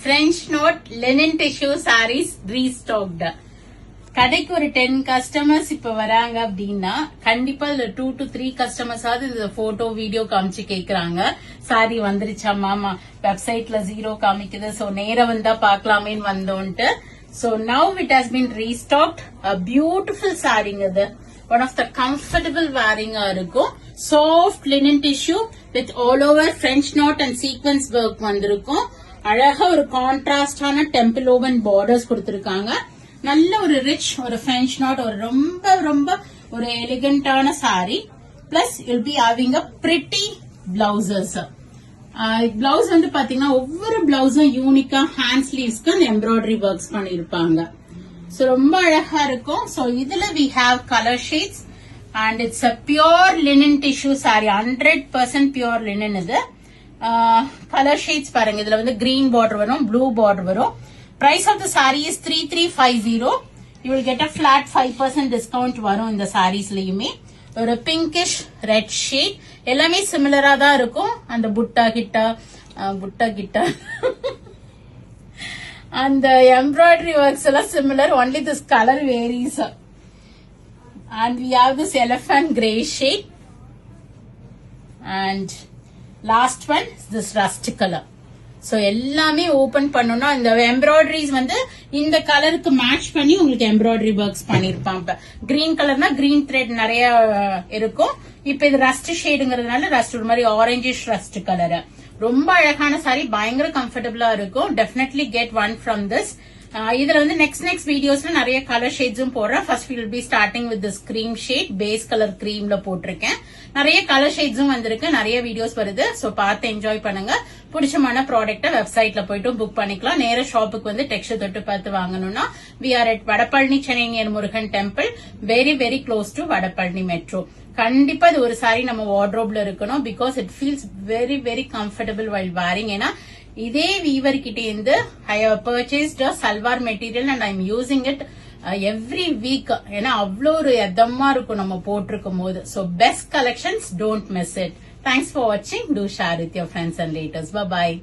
French note linen tissue sarees restocked. கடைக்கு ஒரு 10 customers இப்ப வராங்க அப்படின்னா கண்டிப்பா 2 to 3 கஸ்டமர்ஸ் ஆகுது போட்டோ வீடியோ காமிச்சு கேக்குறாங்க. சாரி வந்துருச்சா மாமா, வெப்சைட்ல 0 காமிக்குது, சோ நேரா வந்தா பாக்கலாமேன்னு வந்தோன்ட்டு. So now it has been restocked. A beautiful சாரிங்க இது. One of the comfortable wearing இருக்கும். Soft linen tissue with all over French knot and sequence work வந்திருக்கும். அழகா ஒரு கான்ட்ராஸ்டான டெம்பிள் ஓவன் பார்டர்ஸ் கொடுத்திருக்காங்க. நல்ல ஒரு ரிச் ஒரு French knot, ஒரு ரொம்ப ரொம்ப ஒரு எலிகண்டான sari. Plus you'll be having a pretty blouses. Blouse வந்து பாத்தீங்கன்னா ஒவ்வொரு பிளவுஸும் யூனிக்கா ஹேண்ட் ஸ்லீவ்ஸ்க்கு அந்த எம்ப்ராய்டரி ஒர்க்ஸ் பண்ணிருப்பாங்க. சோ ரொம்ப அழகா இருக்கும். சோ இதுல we have color shades and it's a pure linen tissue saree, 100% pure linen. இது கலர் ஷேட்ஸ் பாருங்க. இதுல வந்து green border வரும், blue border வரும். Price of the saree is 3350. You will get a flat 5% discount வரும் இந்த சாரீஸ்லயுமே. ஒரு பிங்கிஷ் ரெட் ஷேட், எல்லாமே சிமிலரா தான் இருக்கும். அந்த புட்டா கிட்டா and the embroidery works are similar, only this color varies. And we have this elephant grey shade, and last one is this rust color. So எல்லாமே open பண்ணனும்னா இந்த எம்ப்ராய்டரிஸ் வந்து இந்த கலருக்கு மேட்ச் பண்ணி உங்களுக்கு எம்ப்ராய்டரி ஒர்க்ஸ் பண்ணிருப்பாங்க. கிரீன் கலர்னா கிரீன் த்ரெட் நிறைய இருக்கும். இப்ப இது ரஸ்ட் ஷேடுங்கிறதுனால ரஸ்ட் ஒரு மாதிரி ஆரஞ்சிஷ் ரஸ்ட் கலர். ரொம்ப அழகான சாரி, பயங்கர கம்ஃபர்டபுளா இருக்கும். Definitely get one from this. இதுல வந்து நெக்ஸ்ட் வீடியோஸ்ல நிறைய கலர் ஷேட்ஸும் போடுறேன். First will be starting with this cream shade, base colour கிரீம்ல போட்டிருக்கேன். நிறைய கலர் ஷேட்ஸும் வந்திருக்கு, நிறைய வீடியோஸ் வருது. சோ பார்த்து என்ஜாய் பண்ணுங்க. பிடிச்சமான ப்ராடக்ட்டை வெப்சைட்ல போயிட்டு புக் பண்ணிக்கலாம். நேர ஷாப்புக்கு வந்து டெக்ஸ்டர் தொட்டு பார்த்து வாங்கணும்னா we are at Vadapalani, Chennai near Murugan temple, very very close to Vadapalani metro. கண்டிப்பா இது ஒரு சாரி நம்ம வார்ட்ரோப்ல இருக்கணும். Because it feels very very comfortable while wearing. ஏன்னா இதே வீவர் கிட்ட இருந்து I have purchased salwar material and I am using it every week. ஏன்னா அவ்வளோ ஒரு எதமா இருக்கும் நம்ம போட்டிருக்கும் போது. So best collections, don't miss it. Thanks for watching. Do share with your friends and relatives. Bye bye.